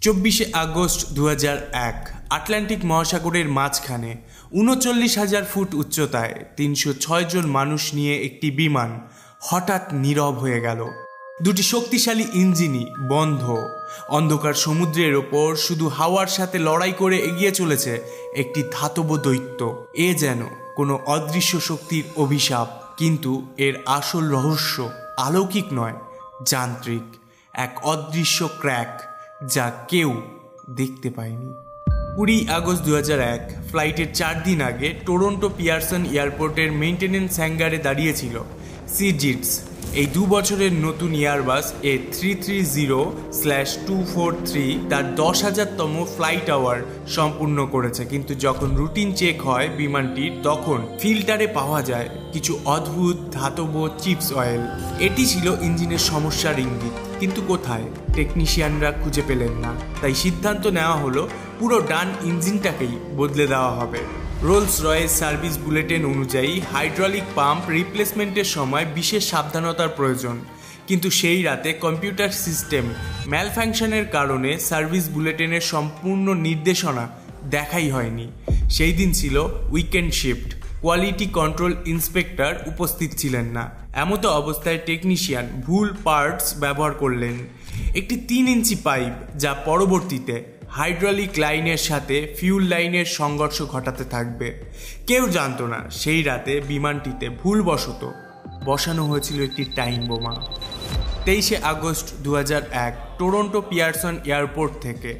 24শে August 2001 Atlantic মহাসাগরের মাঝখানে ৩৯,০০০ foot উচ্চতায় ৩০৬ জন মানুষ নিয়ে একটি বিমান হঠাৎ নীরব হয়ে গেল। দুটি শক্তিশালী ইঞ্জিনই বন্ধ। অন্ধকার সমুদ্রের ওপর শুধু হাওয়ার সাথে লড়াই করে এগিয়ে চলেছে একটি ধাতব দৈত্য। এ যেন কোনো অদৃশ্য শক্তির অভিশাপ, কিন্তু এর আসল রহস্য অলৌকিক নয়, যান্ত্রিক। এক অদৃশ্য ক্র্যাক যা কেউ দেখতে পায়নি। 20 আগস্ট 2001 ফ্লাইটের 4 দিন আগে টরন্টো পিয়ারসন এয়ারপোর্টের মেইনটেনেন্স হ্যাঙ্গারে দাঁড়িয়েছিল সিজিটস, এই 2 বছরের নতুন এয়ারবাস A330/243 তার 10,000তম ফ্লাইট আওয়ার সম্পূর্ণ করেছে। কিন্তু যখন রুটিন চেক হয় বিমানটির, তখন ফিল্টারে পাওয়া যায় কিছু অদ্ভুত ধাতব চিপস অয়েল। এটি ছিল ইঞ্জিনের সমস্যার ইঙ্গিত, কিন্তু কোথায় টেকনিশিয়ানরা খুঁজে পেলেন না। তাই সিদ্ধান্ত নেওয়া হলো পুরো ডান ইঞ্জিনটাকেই বদলে দেওয়া হবে। রোলস রয়েস সার্ভিস বুলেটিন অনুযায়ী হাইড্রোলিক পাম্প রিপ্লেসমেন্টের সময় বিশেষ সাবধানতার প্রয়োজন, কিন্তু সেই রাতে কম্পিউটার সিস্টেম ম্যালফাংশনের কারণে সার্ভিস বুলেটিনের সম্পূর্ণ নির্দেশনা দেখাই হয়নি। সেই দিন ছিল weekend shift, quality control inspector উপস্থিত ছিলেন না। এমতো অবস্থায় টেকনিশিয়ান ভুল পার্টস ব্যবহার করলেন, একটি 3 ইঞ্চি পাইপ, যা পরবর্তীতে হাইড্রোলিক লাইনের সাথে ফিউল লাইনের সংঘর্ষ ঘটাতে থাকবে। কেউ জানতো না সেই রাতে বিমানটিতে ভুলবশত বসানো হয়েছিল একটি টাইম বোমা। 23শে আগস্ট 2001 টরন্টো পিয়ারসন এয়ারপোর্ট থেকে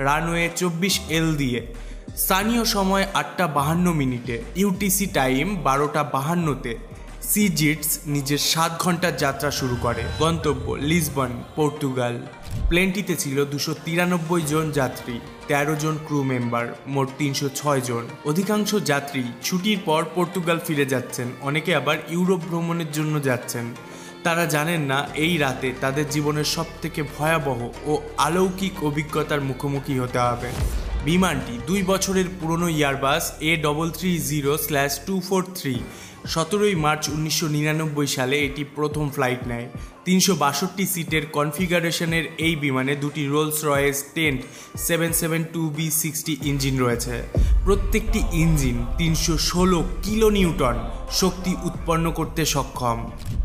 রানওয়ে 24L দিয়ে স্থানীয় সময় 8:52 ইউটিসি টাইম 12:52-তে সিজিটস নিজের 7 ঘন্টার যাত্রা শুরু করে। গন্তব্য লিসবন, পর্তুগাল। প্লেনটিতে ছিল 293 জন যাত্রী, 13 জন ক্রু মেম্বার, মোট 306 জন। অধিকাংশ যাত্রী ছুটির পর পর্তুগাল ফিরে যাচ্ছেন, অনেকে আবার ইউরোপ ভ্রমণের জন্য যাচ্ছেন। তারা জানেন না এই রাতে তাদের জীবনের সবথেকে ভয়াবহ ও অলৌকিক অভিজ্ঞতার মুখোমুখি হতে হবে। বিমানটি 2 বছরের পুরনো এয়ারবাস A330/243। 17 মার্চ 1999 সালে এটি প্রথম ফ্লাইট নেয়। 362 সিটের কনফিগারেশনের এই বিমানে দুটি Rolls Royce tent 772B60 engine রয়েছে। প্রত্যেকটি ইঞ্জিন 316 কিলো নিউটন শক্তি উৎপন্ন করতে সক্ষম।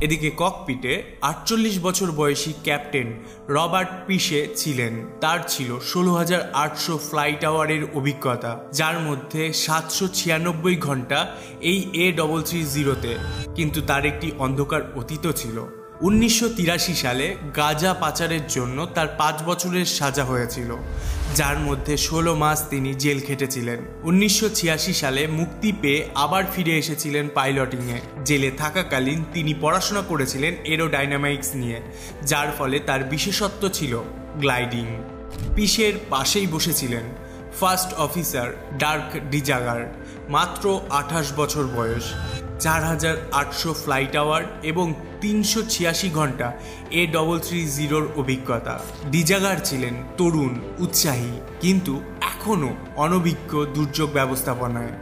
এদিকে ককপিটে 48 বছর বয়সী ক্যাপ্টেন রবার্ট পিশে ছিলেন। তার ছিল 16,800 ফ্লাইট আওয়ারের অভিজ্ঞতা, যার মধ্যে 796 ঘন্টা এই A330-তে। কিন্তু তার একটি অন্ধকার অতীতও ছিল। 1983 সালে গাঁজা পাচারের জন্য তার 5 বছরের সাজা হয়েছিল, যার মধ্যে 16 মাস তিনি জেল খেটেছিলেন। 1986 সালে মুক্তি পেয়ে আবার ফিরে এসেছিলেন পাইলটিংয়ে। জেলে থাকাকালীন তিনি পড়াশোনা করেছিলেন এরোডাইনামিক্স নিয়ে, যার ফলে তার বিশেষত্ব ছিল গ্লাইডিং। পিশের পাশেই বসেছিলেন ফার্স্ট অফিসার ডার্ক ডিজাগার, মাত্র 28 বছর বয়স, 4,800 ফ্লাইট আওয়ার এবং 386 ঘন্টা A330-র অভিজ্ঞতা। ডিজাগার ছিলেন তরুণ, উৎসাহী, কিন্তু এখনও অনভিজ্ঞ দুর্যোগ ব্যবস্থাপনায়।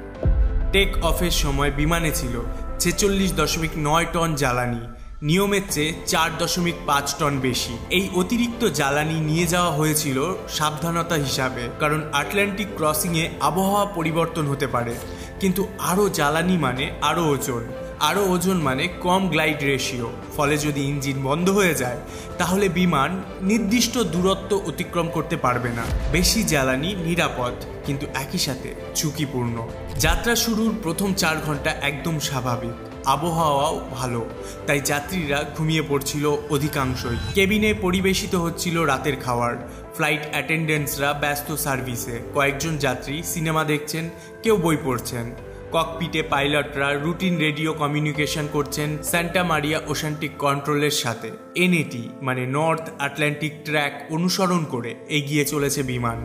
টেক অফের সময় বিমানে ছিল 46.9 টন জ্বালানি, নিয়মের চেয়ে 4.5 টন বেশি। এই অতিরিক্ত জ্বালানি নিয়ে যাওয়া হয়েছিল সাবধানতা হিসাবে, কারণ আটলান্টিক ক্রসিংয়ে আবহাওয়া পরিবর্তন হতে পারে। কিন্তু আরও জ্বালানি মানে আরও ওজন মানে কম গ্লাইড রেশিও। ফলে যদি ইঞ্জিন বন্ধ হয়ে যায়, তাহলে বিমান নির্দিষ্ট দূরত্ব অতিক্রম করতে পারবে না। বেশি জ্বালানি নিরাপদ, কিন্তু একই সাথে ঝুঁকিপূর্ণ। যাত্রা শুরুর প্রথম 4 ঘন্টা একদম স্বাভাবিক, আবহাওয়াও ভালো, তাই যাত্রীরা ঘুমিয়ে পড়ছিল অধিকাংশই। কেবিনে পরিবেশিত হচ্ছিল রাতের খাবার। ফ্লাইট অ্যাটেন্ডেন্টসরা ব্যস্ত সার্ভিসে, কয়েকজন যাত্রী সিনেমা দেখছেন, কেউ বই পড়ছেন। ককপিটে পাইলটরা রুটিন রেডিও কমিউনিকেশন করছেন সান্টা মারিয়া ওশান্টিক কন্ট্রোলের সাথে। NAT মানে নর্থ আটলান্টিক ট্র্যাক অনুসরণ করে এগিয়ে চলেছে বিমান।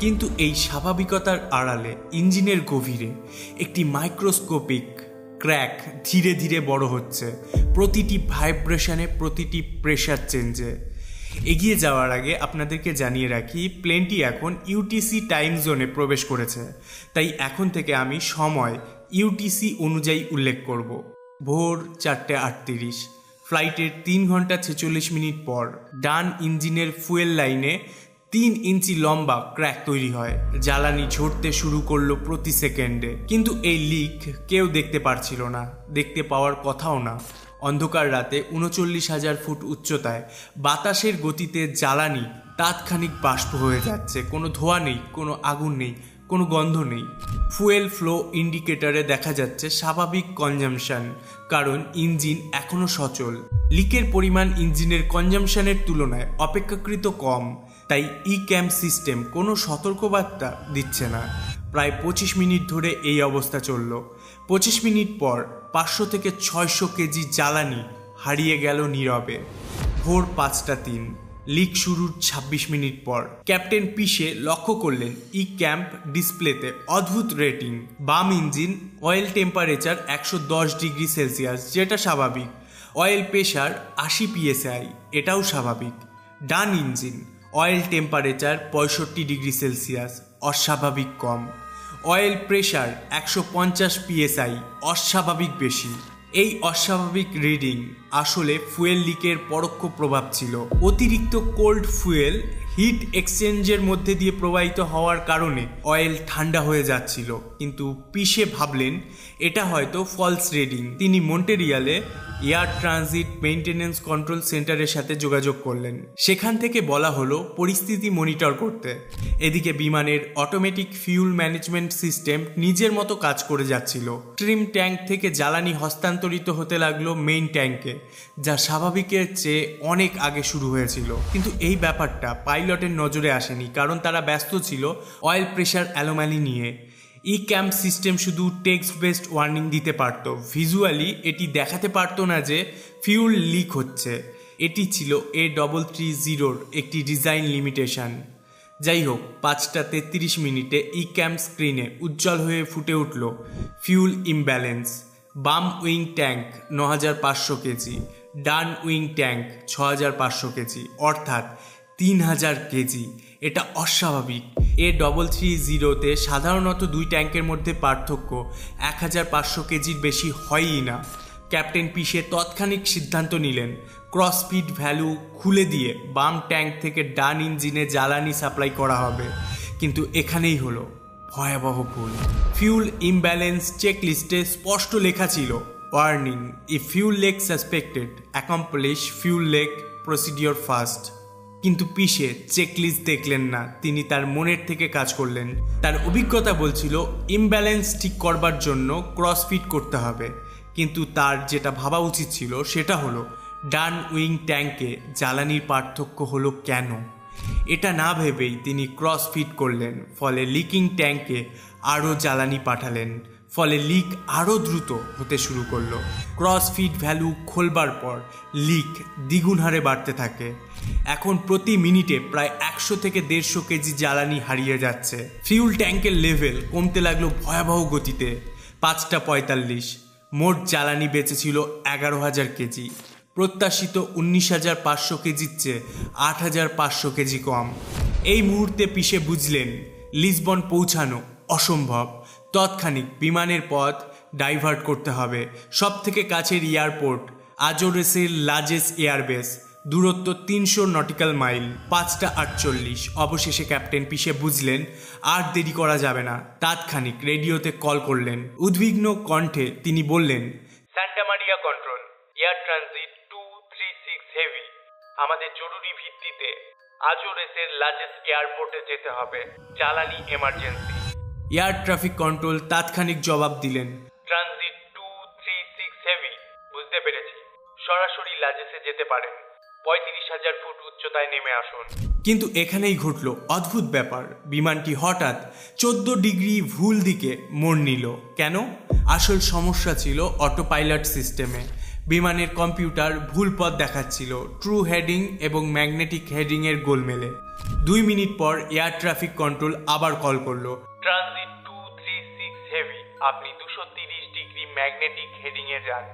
কিন্তু এই স্বাভাবিকতার আড়ালে ইঞ্জিনের গভীরে একটি মাইক্রোস্কোপিক ক্র্যাক ধীরে ধীরে বড় হচ্ছে, প্রতিটি ভাইব্রেশনে, প্রতিটি প্রেশার চেঞ্জে। এগিয়ে যাওয়ার আগে আপনাদেরকে জানিয়ে রাখি, প্লেনটি এখন ইউটিসি টাইম জোনে প্রবেশ করেছে, তাই এখন থেকে আমি সময় ইউটিসি অনুযায়ী উল্লেখ করব। ভোর 4:38। ফ্লাইটের 3 ঘন্টা 46 মিনিট পর ডান ইঞ্জিনের ফুয়েল লাইনে 3 ইঞ্চি লম্বা ক্র্যাক তৈরি হয়। জ্বালানি ঝরতে শুরু করলো প্রতি সেকেন্ডে। কিন্তু এই লিক কেউ দেখতে পারছিল না, দেখতে পাওয়ার কথাও না। অন্ধকার রাতে 39,000 ফুট উচ্চতায় বাতাসের গতিতে জ্বালানি তাৎক্ষণিক বাষ্প হয়ে যাচ্ছে। কোনো ধোঁয়া নেই, কোনো আগুন নেই, কোনো গন্ধ নেই। ফুয়েল ফ্লো ইন্ডিকেটরে দেখা যাচ্ছে স্বাভাবিক কনজামশন, কারণ ইঞ্জিন এখনও সচল। লিকের পরিমাণ ইঞ্জিনের কনজামশনের তুলনায় অপেক্ষাকৃত কম, তাই ক্যাম্প সিস্টেম কোনো সতর্কবার্তা দিচ্ছে না। প্রায় 25 মিনিট ধরে এই অবস্থা চলল। 25 মিনিট পর 500 থেকে 600 কেজি জ্বালানি হারিয়ে গেল নীরবে। ভোর 5:03, লিক শুরুর 26 মিনিট পর ক্যাপ্টেন পিশে লক্ষ্য করলেন ক্যাম্প ডিসপ্লেতে অদ্ভুত রেটিং। বাম engine oil temperature 110 degree Celsius, যেটা স্বাভাবিক। অয়েল প্রেশার 80 PSI, এটাও স্বাভাবিক। ডান engine oil temperature 65 degree Celsius, অস্বাভাবিক কম। অয়েল প্রেশার 150 PSI, অস্বাভাবিক বেশি। এই অস্বাভাবিক রিডিং আসলে ফুয়েল লিকের পরোক্ষ প্রভাব ছিল। অতিরিক্ত কোল্ড ফুয়েল হিট এক্সচেঞ্জের মধ্যে দিয়ে প্রবাহিত হওয়ার কারণে অয়েল ঠান্ডা হয়ে যাচ্ছিল। কিন্তু পিশে ভাবলেন এটা হয়তো ফলস রিডিং। তিনি মন্টেরিয়ালে এয়ার ট্রানজিট মেইনটেনেন্স কন্ট্রোল সেন্টারের সাথে যোগাযোগ করলেন। সেখান থেকে বলা হলো পরিস্থিতি মনিটর করতে। এদিকে বিমানের অটোমেটিক ফিউল ম্যানেজমেন্ট সিস্টেম নিজের মতো কাজ করে যাচ্ছিল। ট্রিম ট্যাঙ্ক থেকে জ্বালানি হস্তান্তরিত হতে লাগলো মেইন ট্যাঙ্কে, যা স্বাভাবিকের চেয়ে অনেক আগে শুরু হয়েছিল। কিন্তু এই ব্যাপারটা পাইলটের নজরে আসেনি, কারণ তারা ব্যস্ত ছিল অয়েল প্রেশার অ্যানোমালি নিয়ে। ক্যাম্প সিস্টেম শুধু টেক্সট বেসড ওয়ার্নিং দিতে পারত, ভিজুয়ালি এটি দেখাতে পারতো না যে ফিউল লিক হচ্ছে। এটি ছিল A330 একটি ডিজাইন লিমিটেশন। যাই হোক, 5:33 ক্যাম্প স্ক্রিনে উজ্জ্বল হয়ে ফুটে উঠল ফিউল ইমব্যালেন্স। বাম উইং ট্যাঙ্ক 9,500 কেজি, ডান উইং ট্যাঙ্ক 6,500 কেজি, অর্থাৎ 3,000 কেজি। এটা অস্বাভাবিক। A330-তে সাধারণত দুই ট্যাঙ্কের মধ্যে পার্থক্য 1,500 কেজির বেশি হয়ই না। ক্যাপ্টেন পিশে তৎক্ষণিক সিদ্ধান্ত নিলেন ক্রস ফিট ভ্যালু খুলে দিয়ে বাম ট্যাঙ্ক থেকে ডান ইঞ্জিনে জ্বালানি সাপ্লাই করা হবে। কিন্তু এখানেই হলো ভয়াবহ ভুল। ফিউল ইমব্যালেন্স চেকলিস্টে স্পষ্ট লেখা ছিল warning, if fuel lake suspected, accomplish fuel lake procedure first. কিন্তু পিশে চেকলিস্ট দেখলেন না, তিনি তার মনের থেকে কাজ করলেন। তার অভিজ্ঞতা বলছিল ইমব্যালেন্স ঠিক করবার জন্য ক্রস ফিট করতে হবে। কিন্তু তার যেটা ভাবা উচিত ছিল সেটা হলো ডান উইং ট্যাঙ্কে জ্বালানির পার্থক্য হলো কেন। এটা না ভেবেই তিনি ক্রস ফিট করলেন, ফলে লিকিং ট্যাঙ্কে আরও জ্বালানি পাঠালেন, ফলে লিক আরও দ্রুত হতে শুরু করলো। ক্রস ফিট ভ্যালু খোলবার পর লিক দ্বিগুণ হারে বাড়তে থাকে। এখন প্রতি মিনিটে প্রায় 100 থেকে 150 কেজি জ্বালানি হারিয়ে যাচ্ছে। ফিউল ট্যাঙ্কের লেভেল কমতে লাগলো ভয়াবহ গতিতে। 5:45, মোট জ্বালানি বেঁচেছিল 11,000 কেজি। প্রত্যাশিত 19,500 কেজির চেয়ে 8,500 কেজি কম। এই মুহূর্তে পিশে বুঝলেন লিসবন পৌঁছানো অসম্ভব। তৎক্ষণিক বিমানের পথ ডাইভার্ট করতে হবে। সব থেকে কাছের এয়ারপোর্ট আজোরেসের লাজেস এয়ারবেস, দূরত্ব 300 নটিক্যাল মাইল। 5:48, অবশেষে ক্যাপ্টেন পিশে বুঝলেন আর দেরি করা যাবে না। তাৎক্ষণিক রেডিওতে কল করলেন। উদ্বিগ্ন কণ্ঠে তিনি বললেন, সান্টা মারিয়া কন্ট্রোল, এয়ার ট্রানজিট 236 হেভি, আমাদের জরুরি ভিত্তিতে আজোরেসের লাজেস এয়ারপোর্টে যেতে হবে, জ্বালানি এমার্জেন্সি। এয়ার ট্রাফিক কন্ট্রোল তাৎক্ষণিক জবাব দিলেন, ট্রানজিট 236 হেভি, বুঝতে পেরেছি, সরাসরি লাজেসে যেতে পারেন, 35,000 ফুট উচ্চতায় নেমে আসুন। কিন্তু এখানেই ঘটল অদ্ভুত ব্যাপার। বিমানটি হঠাৎ 14 ডিগ্রি ভুল দিকে মোড় নিল। কেন? আসল সমস্যা ছিল অটো পাইলট সিস্টেমে। বিমানের কম্পিউটার ভুল পথ দেখাচ্ছিল ট্রু হেডিং এবং ম্যাগনেটিক হেডিংয়ের গোলমেলে। 2 মিনিট পর এয়ার ট্রাফিক কন্ট্রোল আবার কল করলো। ট্রানজিট 236 হেভি, আপনি 230 ডিগ্রি ম্যাগনেটিক হেডিংয়ে যান।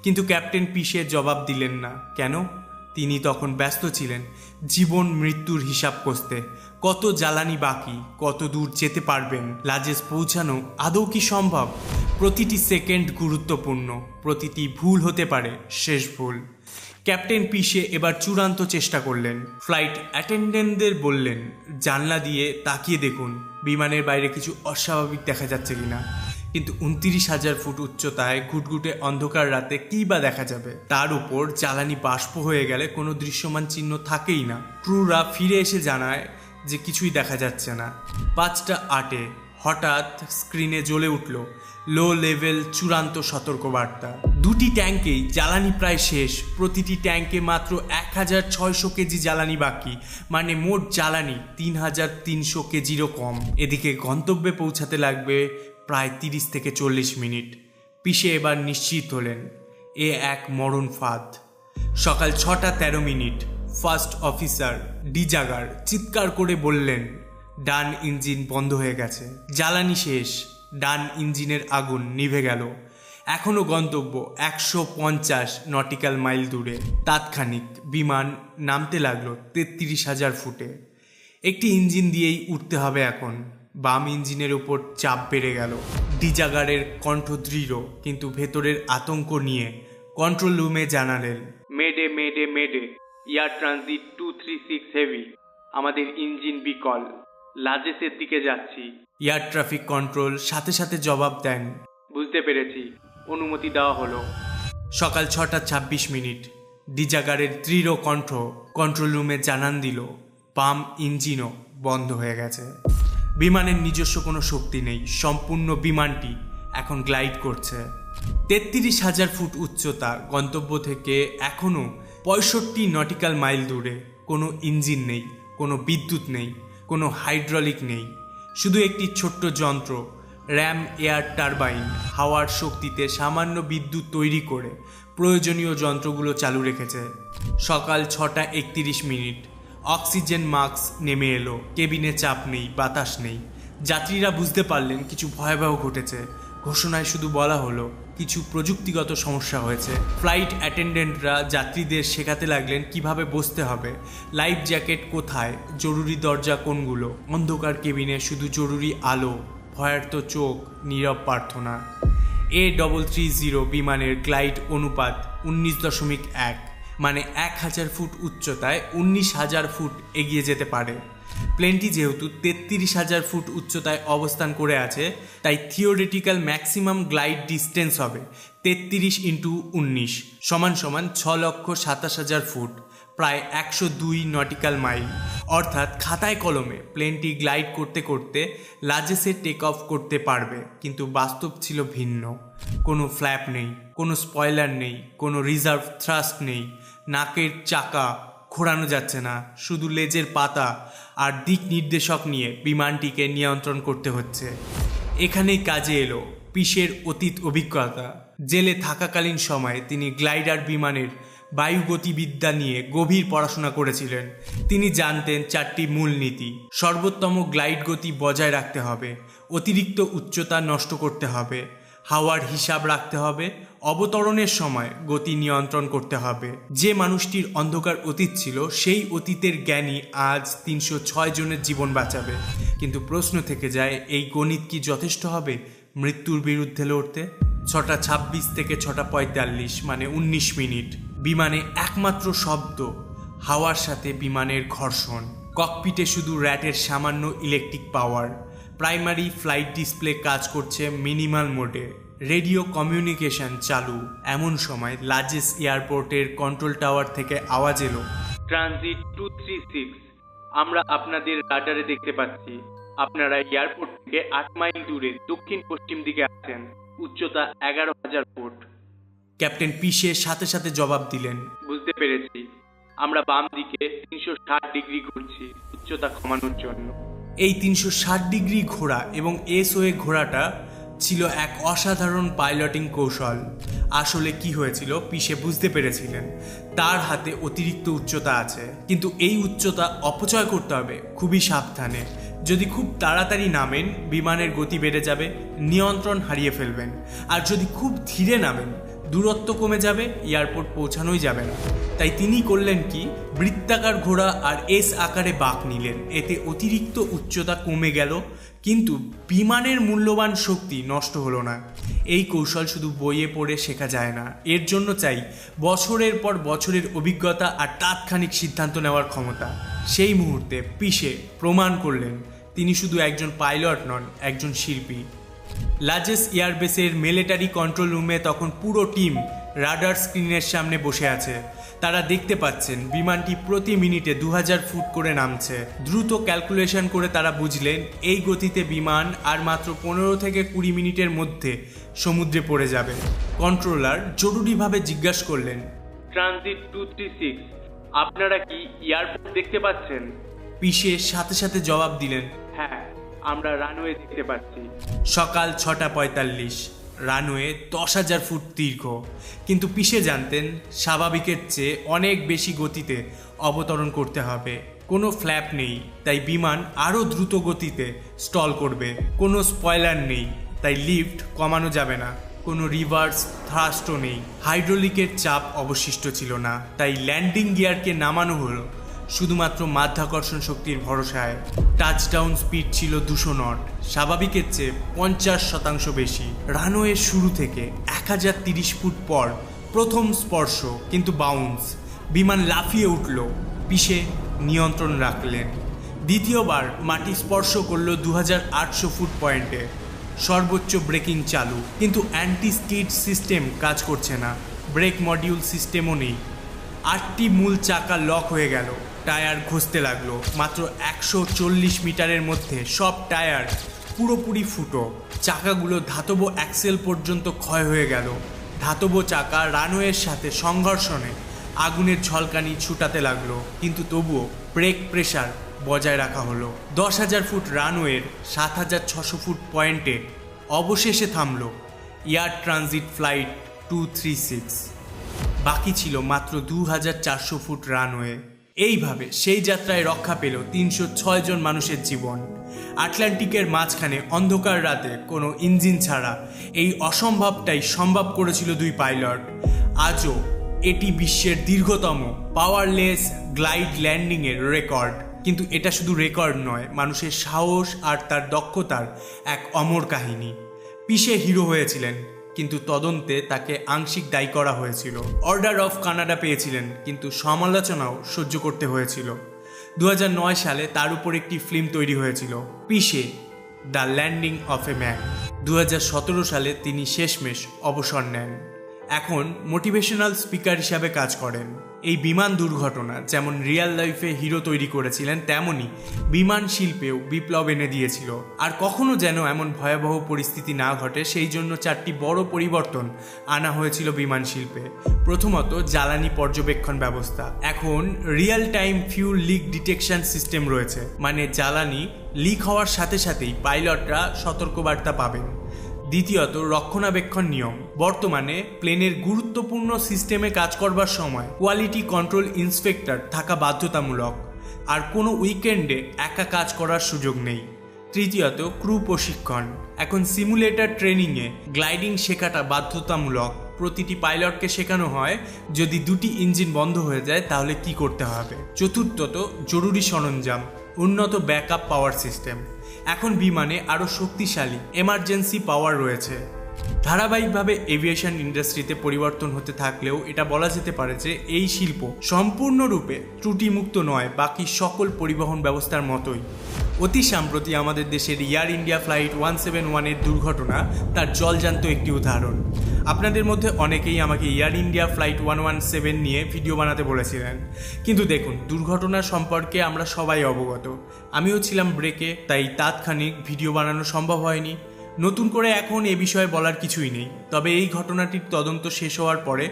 কিন্তু ক্যাপ্টেন পিশে জবাব দিলেন না। কেন? তিনি তখন ব্যস্ত ছিলেন জীবন মৃত্যুর হিসাব কষতে। কত জ্বালানি বাকি, কত দূর যেতে পারবেন, লাজেস পৌঁছানো আদৌ কি সম্ভব? প্রতিটি সেকেন্ড গুরুত্বপূর্ণ, প্রতিটি ভুল হতে পারে শেষ ভুল। ক্যাপ্টেন পিশে এবার চূড়ান্ত চেষ্টা করলেন। ফ্লাইট অ্যাটেন্ডেন্টদের বললেন, জানলা দিয়ে তাকিয়ে দেখুন বিমানের বাইরে কিছু অস্বাভাবিক দেখা যাচ্ছে কিনা। কিন্তু 29,000 ফুট উচ্চতায় ঘুটঘুটে অন্ধকার রাতে কী বা দেখা যাবে? তার উপর জ্বালানি বাষ্প হয়ে গেলে কোনো দৃশ্যমান চিহ্ন থাকেই না। ক্রুরা ফিরে এসে জানায় যে কিছুই দেখা যাচ্ছে না। 5:08 হঠাৎ স্ক্রিনে জ্বলে উঠল লো লেভেল চূড়ান্ত সতর্কবার্তা। দুটি ট্যাঙ্কেই জ্বালানি প্রায় শেষ, প্রতিটি ট্যাঙ্কে মাত্র 1,600 কেজি জ্বালানি বাকি, মানে মোট জ্বালানি 3,300 কেজিরও কম। এদিকে গন্তব্যে পৌঁছাতে লাগবে প্রায় 30 থেকে 40 মিনিট। পিশে এবার নিশ্চিত হলেন এ এক মরণ ফাঁদ। সকাল 6:13 ফার্স্ট অফিসার ডিজাগার চিৎকার করে বললেন, ডান ইঞ্জিন বন্ধ হয়ে গেছে, জ্বালানি শেষ। ডান ইঞ্জিনের আগুন নিভে গেল। এখনও গন্তব্য 150 নটিক্যাল মাইল দূরে। তাৎক্ষণিক বিমান নামতে লাগলো 33,000 ফুটে। একটি ইঞ্জিন দিয়েই উঠতে হবে এখন। বাম ইঞ্জিনের উপর চাপ বেড়ে গেল। ডিজাগারের কণ্ঠ দৃঢ়, কিন্তু ভেতরের আতঙ্ক নিয়ে কন্ট্রোল রুমে জানালেন, মেডে মেডে মেডে, এয়ার ট্রানজিট 236 হেভি, আমাদের ইঞ্জিন বিকল, লাজেসের দিকে যাচ্ছি। এয়ার ট্রাফিক কন্ট্রোল সাথে সাথে জবাব দেন, বুঝতে পেরেছি, অনুমতি দেওয়া হলো। সকাল 6:26 ডিজাগারের দৃঢ় কণ্ঠ কন্ট্রোল রুমে জানান দিল, বাম ইঞ্জিনও বন্ধ হয়ে গেছে। বিমানের নিজস্ব কোনো শক্তি নেই, সম্পূর্ণ বিমানটি এখন গ্লাইড করছে। 33,000 ফুট উচ্চতা, গন্তব্য থেকে এখনও 65 নটিক্যাল মাইল দূরে। কোনো ইঞ্জিন নেই, কোনো বিদ্যুৎ নেই, কোনো হাইড্রোলিক নেই, শুধু একটি ছোট্ট যন্ত্র, র্যাম এয়ার টারবাইন, হাওয়ার শক্তিতে সামান্য বিদ্যুৎ তৈরি করে প্রয়োজনীয় যন্ত্রগুলো চালু রেখেছে। সকাল 6:31 অক্সিজেন মাস্ক নেমে এলো। কেবিনে চাপ নেই, বাতাস নেই। যাত্রীরা বুঝতে পারলেন কিছু ভয়াবহ ঘটেছে। ঘোষণায় শুধু বলা হলো কিছু প্রযুক্তিগত সমস্যা হয়েছে। ফ্লাইট অ্যাটেন্ডেন্টরা যাত্রীদের শেখাতে লাগলেন কিভাবে বসতে হবে, লাইফ জ্যাকেট কোথায়, জরুরি দরজা কোনগুলো। অন্ধকার কেবিনে শুধু জরুরি আলো, ভয়ার্ত চোখ, নীরব প্রার্থনা। A330 বিমানের গ্লাইড অনুপাত 19.1, মানে 1,000 ফুট উচ্চতায় 19,000 ফুট এগিয়ে যেতে পারে। প্লেনটি যেহেতু 33,000 ফুট উচ্চতায় অবস্থান করে আছে, তাই থিওরিটিক্যাল ম্যাক্সিমাম গ্লাইড ডিস্টেন্স হবে 33 × 19 সমান 6,27,000 ফুট, প্রায় 102 নটিক্যাল মাইল। অর্থাৎ খাতায় কলমে প্লেনটি গ্লাইড করতে করতে লাজেসে টেক অফ করতে পারবে, কিন্তু বাস্তব ছিল ভিন্ন। কোনো ফ্ল্যাপ নেই, কোনো স্পয়লার নেই, কোনো রিজার্ভ থ্রাস্ট নেই, নাকের চাকা ঘোরানো যাচ্ছে না, শুধু লেজের পাতা আর দিক নির্দেশক নিয়ে বিমানটিকে নিয়ন্ত্রণ করতে হচ্ছে। এখানেই কাজে এলো পিশের অতীত অভিজ্ঞতা। জেলে থাকাকালীন সময়ে তিনি গ্লাইডার বিমানের বায়ুগতিবিদ্যা নিয়ে গভীর পড়াশোনা করেছিলেন। তিনি জানতেন 4টি মূলনীতি। সর্বোত্তম গ্লাইড গতি বজায় রাখতে হবে, অতিরিক্ত উচ্চতা নষ্ট করতে হবে, হাওয়ার হিসাব রাখতে হবে, অবতরণের সময় গতি নিয়ন্ত্রণ করতে হবে। যে মানুষটির অন্ধকার অতীত ছিল, সেই অতীতের জ্ঞানী আজ 306 জনের জীবন বাঁচাবে। কিন্তু প্রশ্ন থেকে যায়, এই গণিত কি যথেষ্ট হবে মৃত্যুর বিরুদ্ধে লড়তে? 6:26 থেকে 6:45, মানে 19 মিনিট। বিমানে একমাত্র শব্দ, হাওয়ার সাথে বিমানের ঘর্ষণ। ককপিটে শুধু র্যাটের সামান্য electric power. Primary flight display কাজ করছে মিনিমাল মোডে। রেডিও কমিউনিকেশন চালু। এমন সময় লাজেস এয়ারপোর্টের কন্ট্রোল টাওয়ার থেকে আওয়াজ এলো, ট্রানজিট 236, আমরা আপনাদের রাডারে দেখতে পাচ্ছি। আপনারা এয়ারপোর্ট থেকে 8 মাইল দূরে দক্ষিণ পশ্চিম দিকে আছেন, উচ্চতা 11,000 ফুট। ক্যাপ্টেন পিশে সাথে সাথে জবাব দিলেন, বুঝতে পেরেছি, আমরা বাম দিকে 360 ডিগ্রি ঘুরছি উচ্চতা কমানোর জন্য। এই 360 ডিগ্রি ঘোরা এবং SOA ঘোরাটা ছিল এক অসাধারণ পাইলটিং কৌশল। আসলে কি হয়েছিল, পিশে বুঝতে পেরেছিলেন তার হাতে অতিরিক্ত উচ্চতা আছে, কিন্তু এই উচ্চতা অপচয় করতে হবে খুবই সাবধানে। যদি খুব তাড়াতাড়ি নামেন, বিমানের গতি বেড়ে যাবে, নিয়ন্ত্রণ হারিয়ে ফেলবেন। আর যদি খুব ধীরে নামেন, দূরত্ব কমে যাবে, এয়ারপোর্ট পৌঁছানোই যাবে না। তাই তিনি করলেন কি, বৃত্তাকার ঘোড়া আর এস আকারে বাঁক নিলেন। এতে অতিরিক্ত উচ্চতা কমে গেল, কিন্তু বিমানের মূল্যবান শক্তি নষ্ট হলো না। এই কৌশল শুধু বইয়ে পড়ে শেখা যায় না, এর জন্য চাই বছরের পর বছরের অভিজ্ঞতা আর তাৎক্ষণিক সিদ্ধান্ত নেওয়ার ক্ষমতা। সেই মুহূর্তে পিশে প্রমাণ করলেন তিনি শুধু একজন পাইলট নন, একজন শিল্পী। লাজেস এয়ারবেসের মিলিটারি কন্ট্রোল রুমে তখন পুরো টিম রাডার স্ক্রিনের সামনে বসে আছে। তারা দেখতে পাচ্ছেন বিমানটি প্রতি মিনিটে 2000 ফুট করে নামছে। দ্রুত ক্যালকুলেশন করে তারা বুঝলেন এই গতিতে বিমান আর মাত্র 15 থেকে 20 মিনিটের মধ্যে সমুদ্রে পড়ে যাবে। কন্ট্রোলার জরুরিভাবে জিজ্ঞাসা করলেন, ট্রানজিট 236, আপনারা কি এয়ারপোর্ট দেখতে পাচ্ছেন? পিশে সাথে সাথে জবাব দিলেন, হ্যাঁ, আমরা রানওয়ে দেখতে পাচ্ছি। সকাল 6:45, রানওয়ে 10,000 ফুট দীর্ঘ। কিন্তু পিশে জানতেন স্বাভাবিকের চেয়ে অনেক বেশি গতিতে অবতরণ করতে হবে। কোনো ফ্ল্যাপ নেই, তাই বিমান আরও দ্রুত গতিতে স্টল করবে। কোনো স্পয়লার নেই, তাই লিফট কমানো যাবে না। কোনো রিভার্স থ্রাস্টও নেই, হাইড্রোলিকের চাপ অবশিষ্ট ছিল না। তাই ল্যান্ডিং গিয়ারকে নামানো হলো শুধুমাত্র মাধ্যাকর্ষণ শক্তির ভরসায়। টাচডাউন স্পিড ছিল 200 নট, স্বাভাবিকের চেয়ে 50% বেশি। রানওয়ের শুরু থেকে 1030 ফুট পর প্রথম স্পর্শ, কিন্তু বাউন্স। বিমান লাফিয়ে উঠল, পিশে নিয়ন্ত্রণ রাখলেন। দ্বিতীয়বার মাটি স্পর্শ করল 2800 ফুট পয়েন্টে। সর্বোচ্চ ব্রেকিং চালু, কিন্তু অ্যান্টি স্কিড সিস্টেম কাজ করছে না, ব্রেক মডিউল সিস্টেমও নেই। 8টি মূল চাকা লক হয়ে গেল, টায়ার ঘষতে লাগলো। মাত্র 140 মিটারের মধ্যে সব টায়ার পুরোপুরি ফুটো। চাকাগুলো ধাতব অ্যাক্সেল পর্যন্ত ক্ষয় হয়ে গেল। ধাতব চাকা রানওয়ের সাথে সংঘর্ষণে আগুনের ঝলকানি ছুটাতে লাগলো, কিন্তু তবুও ব্রেক প্রেশার বজায় রাখা হলো। 10,000 ফুট রানওয়ের 7,600 ফুট পয়েন্টে অবশেষে থামলো এয়ার ট্রানজিট ফ্লাইট 236। বাকি ছিল মাত্র 2,400 ফুট রানওয়ে। এইভাবে সেই যাত্রায় রক্ষা পেল 306 জন মানুষের জীবন। আটলান্টিকের মাঝখানে অন্ধকার রাতে কোনো ইঞ্জিন ছাড়া এই অসম্ভবটাই সম্ভব করেছিল দুই পাইলট। আজও এটি বিশ্বের দীর্ঘতম পাওয়ারলেস গ্লাইড ল্যান্ডিংয়ের রেকর্ড। কিন্তু এটা শুধু রেকর্ড নয়, মানুষের সাহস আর তার দক্ষতার এক অমর কাহিনী। পিশে হিরো হয়েছিলেন, কিন্তু তদন্তে তাকে আংশিক দায়ী করা হয়েছিল। অর্ডার অফ কানাডা পেয়েছিলেন, কিন্তু সমালোচনাও সহ্য করতে হয়েছিল। 2009 সালে তার উপর একটি ফিল্ম তৈরি হয়েছিল, পিশে the landing of a man. 2017 সালে তিনি শেষমেশ অবসর নেন। এখন মোটিভেশনাল স্পিকার হিসাবে কাজ করেন। এই বিমান দুর্ঘটনা যেমন রিয়েল লাইফে হিরো তৈরি করেছিলেন, তেমনি বিমান শিল্পেও বিপ্লব এনে দিয়েছিল। আর কখনো যেন এমন ভয়াবহ পরিস্থিতি না ঘটে, সেই জন্য 4টি বড় পরিবর্তন আনা হয়েছিল বিমান শিল্পে। প্রথমত, জ্বালানি পর্যবেক্ষণ ব্যবস্থা। এখন real time fuel leak detection system রয়েছে, মানে জ্বালানি লিক হওয়ার সাথে সাথেই পাইলটরা সতর্কবার্তা পাবেন। দ্বিতীয়ত, রক্ষণাবেক্ষণ নিয়ম। বর্তমানে প্লেনের গুরুত্বপূর্ণ সিস্টেমে কাজ করবার সময় কোয়ালিটি কন্ট্রোল ইন্সপেক্টর থাকা বাধ্যতামূলক, আর কোনো উইকেন্ডে একা কাজ করার সুযোগ নেই। তৃতীয়ত, ক্রু প্রশিক্ষণ। এখন সিমুলেটর ট্রেনিংয়ে গ্লাইডিং শেখাটা বাধ্যতামূলক। প্রতিটি পাইলটকে শেখানো হয় যদি 2টি ইঞ্জিন বন্ধ হয়ে যায় তাহলে কি করতে হবে। চতুর্থত, জরুরি সরঞ্জাম, উন্নত ব্যাকআপ পাওয়ার সিস্টেম। এখন বিমানে আরও শক্তিশালী এমার্জেন্সি পাওয়ার রয়েছে। ধারাবাহিকভাবে এভিয়েশন ইন্ডাস্ট্রিতে পরিবর্তন হতে থাকলেও এটা বলা যেতে পারে যে এই শিল্প সম্পূর্ণরূপে ত্রুটিমুক্ত নয়, বাকি সকল পরিবহন ব্যবস্থার মতোই। অতি সম্প্রতি আমাদের দেশের এয়ার ইন্ডিয়া ফ্লাইট 171-এর দুর্ঘটনা তার জলজান্ত একটি উদাহরণ। আপনাদের মধ্যে অনেকেই আমাকে এয়ার ইন্ডিয়া ফ্লাইট 117 নিয়ে ভিডিও বানাতে বলেছিলেন, কিন্তু দেখুন, দুর্ঘটনা সম্পর্কে আমরা সবাই অবগত। আমিও ছিলাম ব্রেকে, তাই তাৎক্ষণিক ভিডিও বানানো সম্ভব হয়নি। নতুন করে এখন এ বিষয়ে বলার কিছুই নেই। তবে এই ঘটনাটির তদন্ত শেষ হওয়ার পরে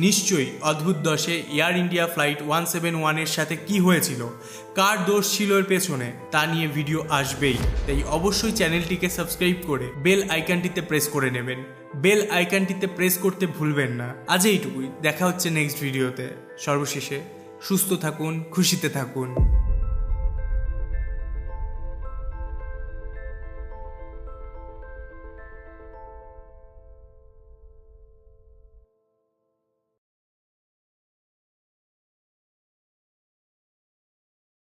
নিশ্চয়ই অদ্ভুত দশে এয়ার ইন্ডিয়া ফ্লাইট 171-এর সাথে কি হয়েছিল, কার দোষ ছিল এর পেছনে, তা নিয়ে ভিডিও আসবেই। তাই অবশ্যই চ্যানেলটিকে সাবস্ক্রাইব করে বেল আইকনটিতে প্রেস করে নেবেন। বেল আইকনটিতে প্রেস করতে ভুলবেন না। আজ এইটুকুই, দেখা হচ্ছে নেক্সট ভিডিওতে। সর্বশেষে সুস্থ থাকুন, খুশিতে থাকুন।